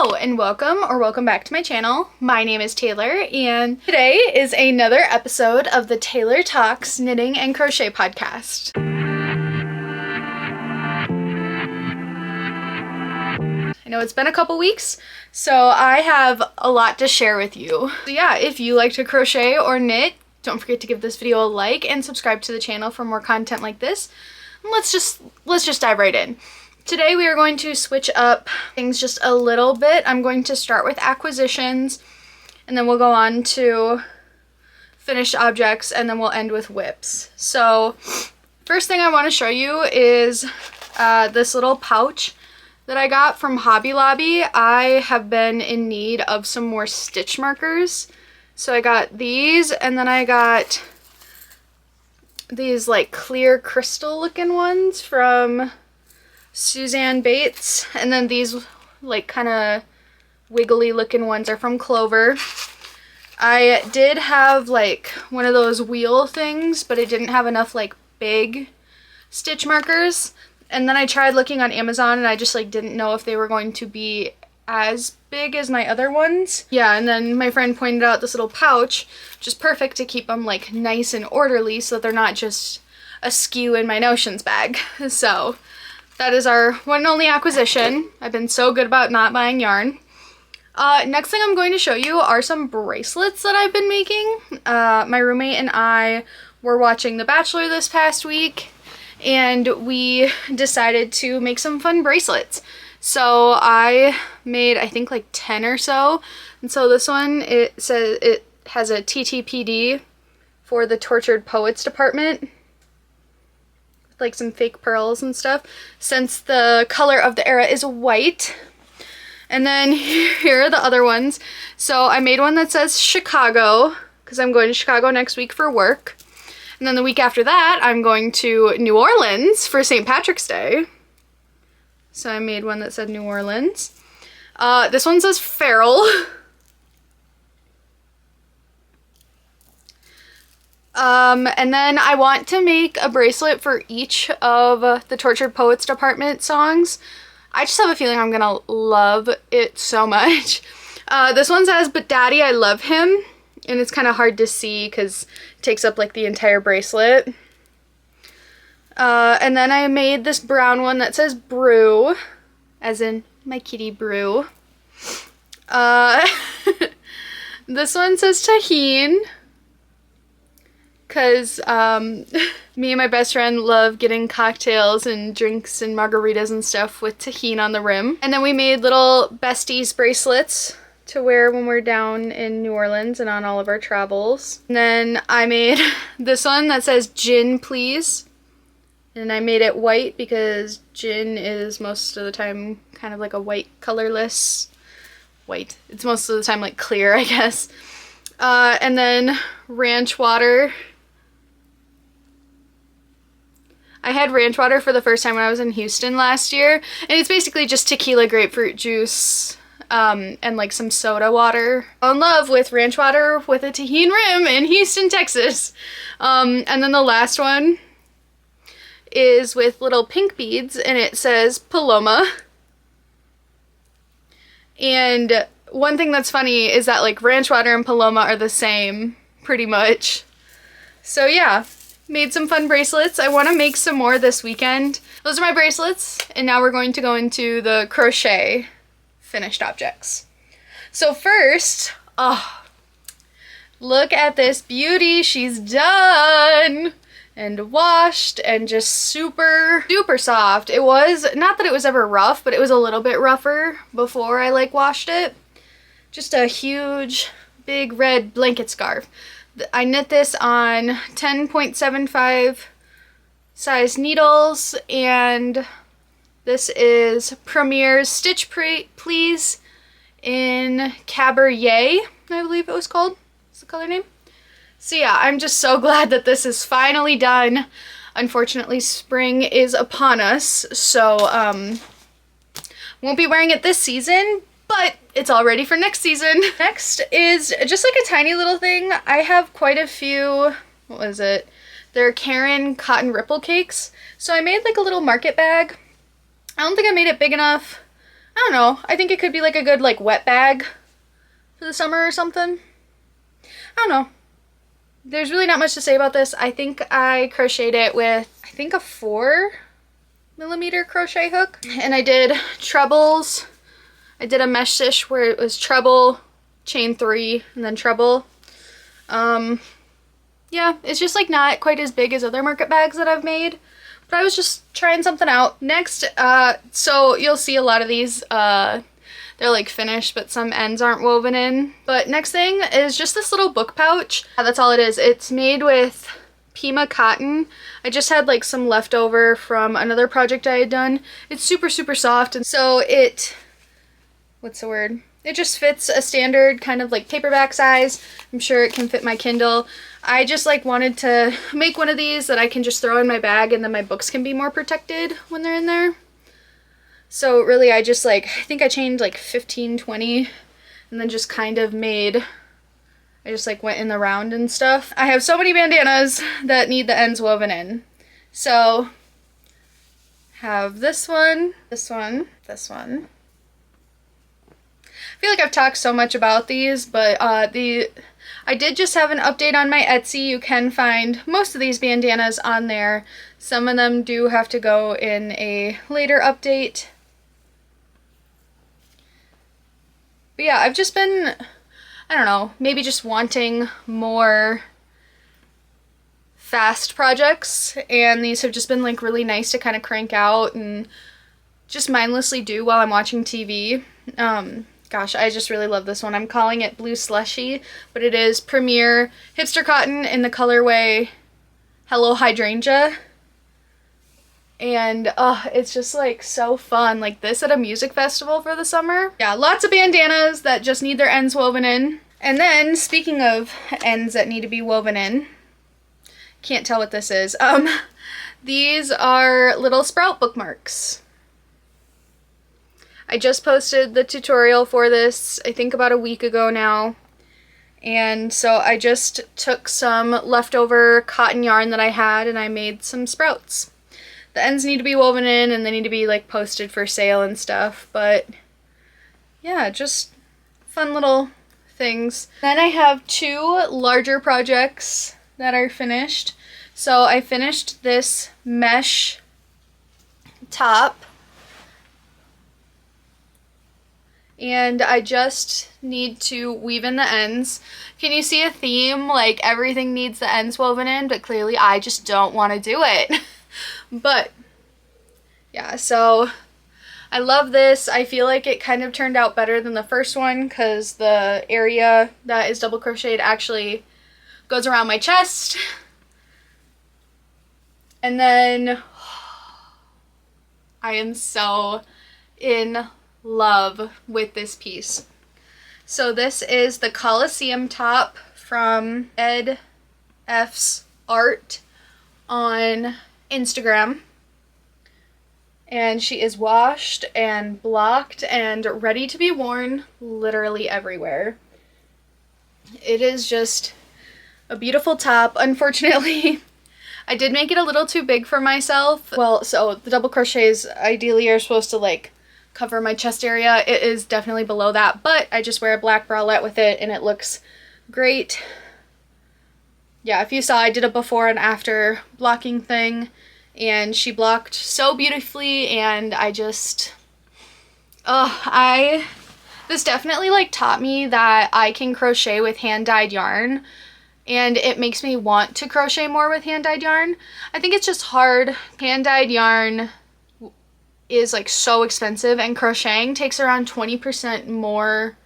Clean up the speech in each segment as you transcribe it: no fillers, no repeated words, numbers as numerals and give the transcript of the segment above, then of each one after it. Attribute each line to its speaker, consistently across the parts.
Speaker 1: Hello and welcome back to my channel. My name is Taylor and today is another episode of the Taylor Talks Knitting and Crochet Podcast. I know it's been a couple weeks, so I have a lot to share with you. So yeah, if you like to crochet or knit, don't forget to give this video a like and subscribe to the channel for more content like this. And let's just dive right in. Today we are going to switch up things just a little bit. I'm going to start with acquisitions, and then we'll go on to finished objects, and then we'll end with WIPS. So first thing I want to show you is this little pouch that I got from Hobby Lobby. I have been in need of some more stitch markers. So I got these, and then I got these like clear crystal looking ones from Suzanne Bates, and then these like kind of wiggly looking ones are from Clover. I did have like one of those wheel things, but it didn't have enough like big stitch markers, and then I tried looking on Amazon and I just like didn't know if they were going to be as big as my other ones. Yeah, and then my friend pointed out this little pouch, which is perfect to keep them like nice and orderly so that they're not just askew in my notions bag. So that is our one and only acquisition. I've been so good about not buying yarn. Next thing I'm going to show you are some bracelets that I've been making. My roommate and I were watching The Bachelor this past week, and we decided to make some fun bracelets. So I made, I think, like 10 or so. And so this one, it says it has a TTPD for the Tortured Poets department, like some fake pearls and stuff, since the color of the era is white. And then here are the other ones. So I made one that says Chicago, because I'm going to Chicago next week for work. And then the week after that, I'm going to New Orleans for St. Patrick's Day. So I made one that said New Orleans. This one says Feral. And then I want to make a bracelet for each of the Tortured Poets department songs. I just have a feeling I'm gonna love it so much. This one says, "But Daddy, I love him." And it's kind of hard to see because it takes up like the entire bracelet. And then I made this brown one that says Brew, as in my kitty Brew. This one says Tahine, because me and my best friend love getting cocktails and drinks and margaritas and stuff with tahine on the rim. And then we made little besties bracelets to wear when we're down in New Orleans and on all of our travels. And then I made this one that says Gin Please. And I made it white because gin is most of the time kind of like a white, colorless white. It's most of the time like clear, I guess. And then ranch water. I had ranch water for the first time when I was in Houston last year, and it's basically just tequila, grapefruit juice, and like some soda water. I'm in love with ranch water with a tahine rim in Houston, Texas. And then the last one is with little pink beads, and it says Paloma. And one thing that's funny is that like ranch water and Paloma are the same, pretty much. So yeah. Made some fun bracelets. I want to make some more this weekend. Those are my bracelets, and now we're going to go into the crochet finished objects. So first, look at this beauty. She's done and washed and just super soft. It was, not that it was ever rough, but it was a little bit rougher before I like washed it. Just a huge, big red blanket scarf. I knit this on 10.75 size needles, and this is Premier's Stitch Please in Cabaret, I believe it was called. What's the color name? So yeah, I'm just so glad that this is finally done. Unfortunately, spring is upon us, so won't be wearing it this season, but it's all ready for next season. Next is just like a tiny little thing. I have quite a few, what was it? They're Karen cotton ripple cakes. So I made like a little market bag. I don't think I made it big enough I don't know. I think it could be like a good like wet bag for the summer or something. I don't know. There's really not much to say about this. I think I crocheted it with, I think, a 4mm crochet hook. And I did trebles. I did a mesh stitch where it was treble, chain 3, and then treble. Yeah, it's just like not quite as big as other market bags that I've made. But I was just trying something out. Next, so you'll see a lot of these, they're like finished, but some ends aren't woven in. But next thing is just this little book pouch. That's all it is. It's made with Pima cotton. I just had like some leftover from another project I had done. It's super, super soft. And so it, what's the word? It just fits a standard kind of like paperback size. I'm sure it can fit my Kindle. I just like wanted to make one of these that I can just throw in my bag and then my books can be more protected when they're in there. So really I just like, I think I chained like 15, 20 and then just kind of made, I just like went in the round and stuff. I have so many bandanas that need the ends woven in. So have this one, this one, this one. I feel like I've talked so much about these, but I did just have an update on my Etsy. You can find most of these bandanas on there. Some of them do have to go in a later update. But yeah, I've just been, I don't know, maybe just wanting more fast projects, and these have just been like really nice to kind of crank out and just mindlessly do while I'm watching TV. Gosh, I just really love this one. I'm calling it Blue Slushy, but it is Premier Hipster Cotton in the colorway Hello Hydrangea. And it's just like so fun, like this at a music festival for the summer. Yeah, lots of bandanas that just need their ends woven in. And then, speaking of ends that need to be woven in, can't tell what this is. These are little sprout bookmarks. I just posted the tutorial for this, I think about a week ago now. And so I just took some leftover cotton yarn that I had and I made some sprouts. The ends need to be woven in and they need to be like posted for sale and stuff, but yeah, just fun little things. Then I have 2 larger projects that are finished. So I finished this mesh top. And I just need to weave in the ends. Can you see a theme? Like everything needs the ends woven in, but clearly I just don't want to do it. But yeah, so I love this. I feel like it kind of turned out better than the first one because the area that is double crocheted actually goes around my chest. And then I am so in love with this piece. So this is the Coliseum top from Ed F's Art on Instagram. And she is washed and blocked and ready to be worn literally everywhere. It is just a beautiful top. Unfortunately, I did make it a little too big for myself. Well, so the double crochets ideally are supposed to like cover my chest area. It is definitely below that, but I just wear a black bralette with it and it looks great. Yeah, if you saw, I did a before and after blocking thing and she blocked so beautifully, and I just, this definitely like taught me that I can crochet with hand-dyed yarn, and it makes me want to crochet more with hand-dyed yarn. I think it's just hard. Hand-dyed yarn is like so expensive, and crocheting takes around 20% more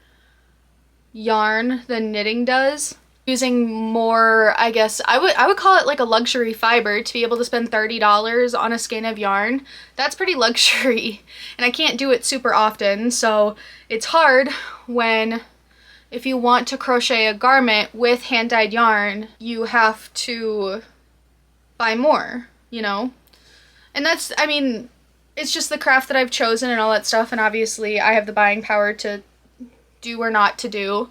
Speaker 1: yarn than knitting does. Using more, I guess, I would call it like a luxury fiber to be able to spend $30 on a skein of yarn. That's pretty luxury, and I can't do it super often, so it's hard when, if you want to crochet a garment with hand-dyed yarn, you have to buy more, you know? And that's, I mean, it's just the craft that I've chosen and all that stuff, and obviously I have the buying power to do or not to do,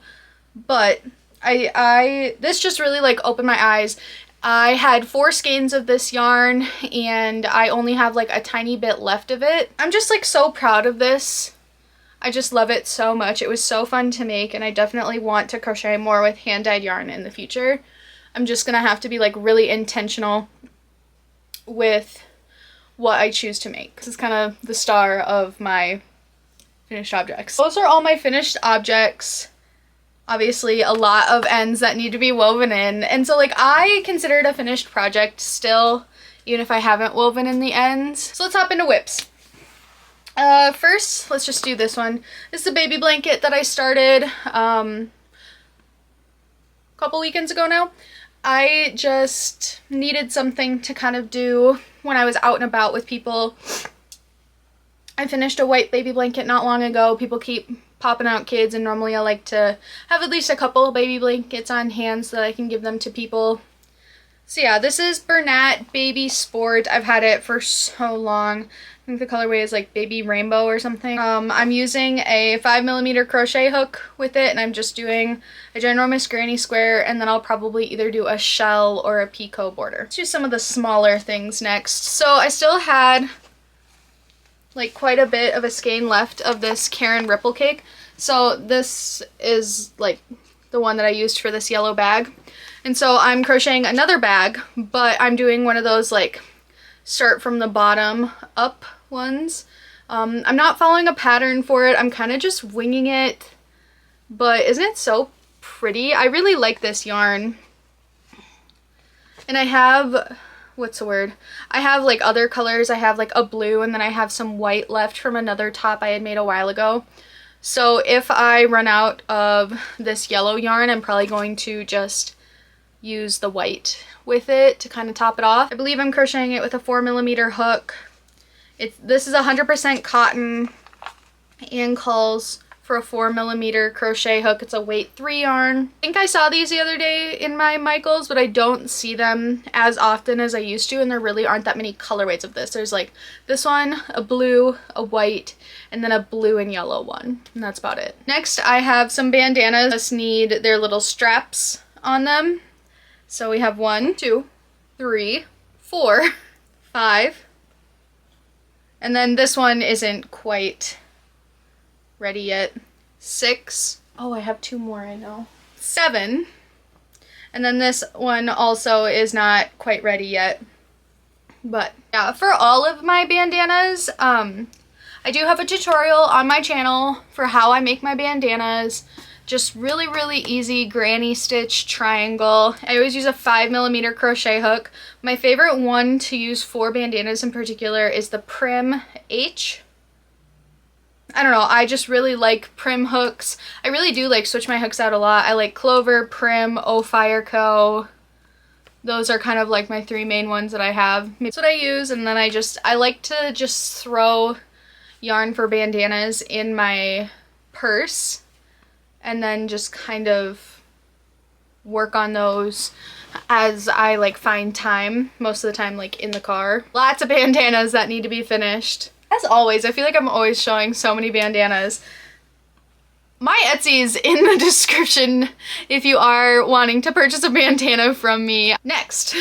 Speaker 1: but this just really like opened my eyes. I had 4 skeins of this yarn and I only have like a tiny bit left of it. I'm just like so proud of this. I just love it so much. It was so fun to make, and I definitely want to crochet more with hand-dyed yarn in the future. I'm just gonna have to be like really intentional with what I choose to make. This is kind of the star of my finished objects. Those are all my finished objects. Obviously a lot of ends that need to be woven in, and so like I consider it a finished project still, even if I haven't woven in the ends. So let's hop into WIPS. First, let's just do this one. This is a baby blanket that I started a couple weekends ago now. I just needed something to kind of do when I was out and about with people. I finished a white baby blanket not long ago. People keep popping out kids, and normally I like to have at least a couple baby blankets on hand so that I can give them to people. So yeah, this is Bernat Baby Sport. I've had it for so long. I think the colorway is like Baby Rainbow or something. I'm using a 5mm crochet hook with it, and I'm just doing a ginormous granny square, and then I'll probably either do a shell or a picot border. Let's do some of the smaller things next. So I still had like quite a bit of a skein left of this Karen Ripple cake. So this is like the one that I used for this yellow bag. And so I'm crocheting another bag, but I'm doing one of those like start from the bottom up ones. I'm not following a pattern for it. I'm kind of just winging it, but isn't it so pretty? I really like this yarn. And I have, what's the word? I have like other colors. I have like a blue, and then I have some white left from another top I had made a while ago. So if I run out of this yellow yarn, I'm probably going to just use the white with it to kind of top it off. I believe I'm crocheting it with a 4mm hook. This is 100% cotton and calls for a 4mm crochet hook. It's a weight 3 yarn. I think I saw these the other day in my Michaels, but I don't see them as often as I used to, and there really aren't that many colorways of this. There's like this one, a blue, a white, and then a blue and yellow one, and that's about it. Next, I have some bandanas. Just need their little straps on them. So we have 1, 2, 3, 4, 5, and then this one isn't quite ready yet. 6. Oh, I have 2 more, I know. 7. And then this one also is not quite ready yet. But yeah, for all of my bandanas, I do have a tutorial on my channel for how I make my bandanas. Just really, really easy granny stitch triangle. I always use a 5mm crochet hook. My favorite one to use for bandanas in particular is the Prim H. I don't know, I just really like Prim hooks. I really do like switch my hooks out a lot. I like Clover, Prim, O Fire Co. Those are kind of like my 3 main ones that I have. That's what I use, and then I like to just throw yarn for bandanas in my purse and then just kind of work on those as I like find time, most of the time like in the car. Lots of bandanas that need to be finished. As always, I feel like I'm always showing so many bandanas. My Etsy's in the description if you are wanting to purchase a bandana from me. Next,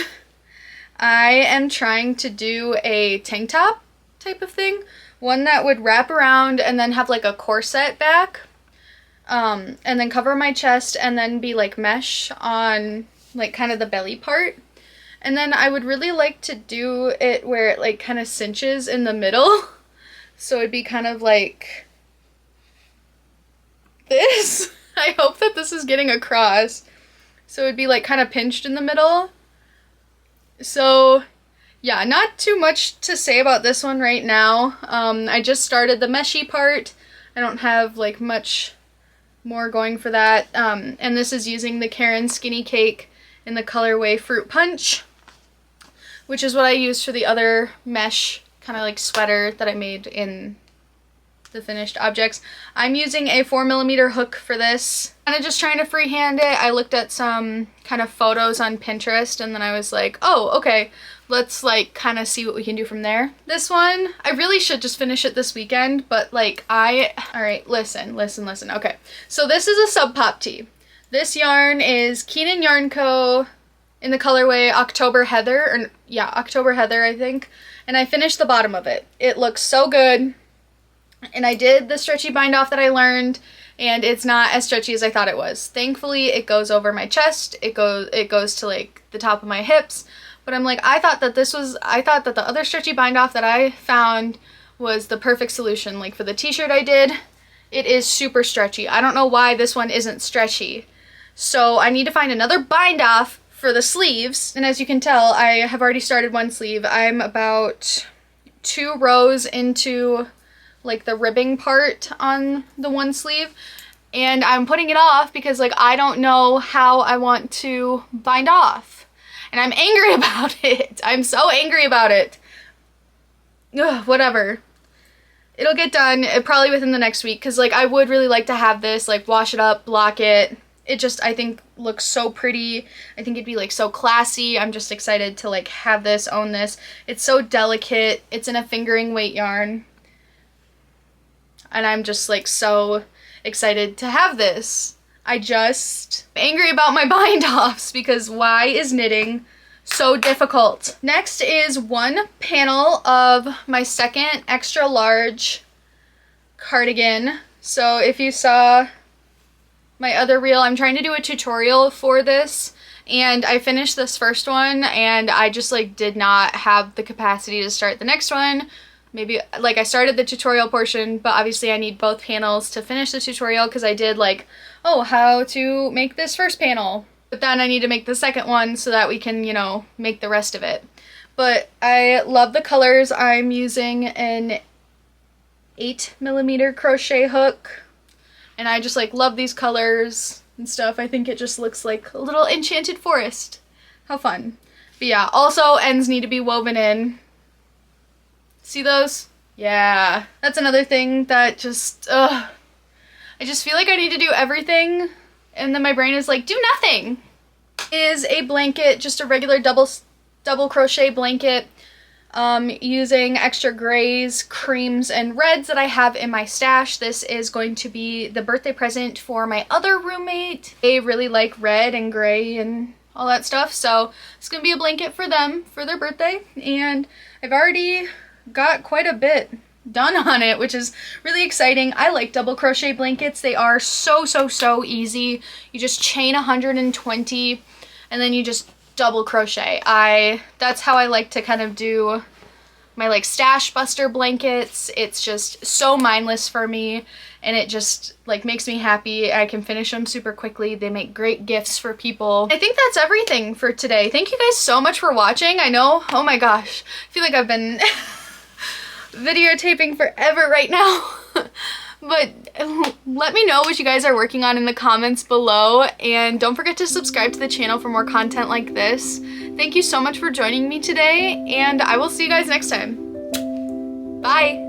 Speaker 1: I am trying to do a tank top type of thing. One that would wrap around and then have like a corset back. And then cover my chest and then be like mesh on like kind of the belly part. And then I would really like to do it where it like kind of cinches in the middle. So it'd be kind of like this. I hope that this is getting across. So it'd be like kind of pinched in the middle. So yeah, not too much to say about this one right now. I just started the meshy part. I don't have like much more going for that. And this is using the Karen Skinny Cake in the colorway Fruit Punch, which is what I used for the other mesh kind of like sweater that I made in the finished objects. I'm using a 4mm hook for this. Kind of just trying to freehand it. I looked at some kind of photos on Pinterest, and then I was like, oh, okay, let's like kind of see what we can do from there. This one, I really should just finish it this weekend, but like alright, listen. Okay, so this is a Sub Pop tee. This yarn is Keenan Yarn Co. in the colorway October Heather, October Heather, I think. And I finished the bottom of it. It looks so good. And I did the stretchy bind off that I learned, and it's not as stretchy as I thought it was. Thankfully, it goes over my chest. It goes to like the top of my hips. But I'm like, I thought that the other stretchy bind off that I found was the perfect solution. Like for the t-shirt I did, it is super stretchy. I don't know why this one isn't stretchy. So I need to find another bind off for the sleeves. And as you can tell, I have already started one sleeve. I'm about 2 rows into like the ribbing part on the one sleeve, and I'm putting it off because like I don't know how I want to bind off, and I'm angry about it. I'm so angry about it. Ugh, whatever. It'll get done probably within the next week, because like I would really like to have this, like wash it up, block it. It just, I think, looks so pretty. I think it'd be like so classy. I'm just excited to like have this, own this. It's so delicate. It's in a fingering weight yarn. And I'm just like so excited to have this. I just am angry about my bind offs because why is knitting so difficult? Next is one panel of my second extra large cardigan. So if you saw my other reel, I'm trying to do a tutorial for this, and I finished this first one and I just like did not have the capacity to start the next one. Maybe like I started the tutorial portion, but obviously I need both panels to finish the tutorial, because I did like, oh, how to make this first panel. But then I need to make the second one so that we can, you know, make the rest of it. But I love the colors. I'm using an 8mm crochet hook, and I just like love these colors and stuff. I think it just looks like a little enchanted forest. How fun. But yeah, also ends need to be woven in. See those? Yeah. That's another thing that just, I just feel like I need to do everything, and then my brain is like, do nothing. Is a blanket, just a regular double crochet blanket, using extra grays, creams, and reds that I have in my stash. This is going to be the birthday present for my other roommate. They really like red and gray and all that stuff, so it's gonna be a blanket for them for their birthday, and I've already got quite a bit done on it, which is really exciting. I like double crochet blankets. They are so easy. You just chain 120 and then you just double crochet. That's how I like to kind of do my like stash buster blankets. It's just so mindless for me, and it just like makes me happy. I can finish them super quickly. They make great gifts for people. I think that's everything for today. Thank you guys so much for watching. I know, oh my gosh, I feel like I've been videotaping forever right now. But let me know what you guys are working on in the comments below, and don't forget to subscribe to the channel for more content like this. Thank you so much for joining me today, and I will see you guys next time. Bye!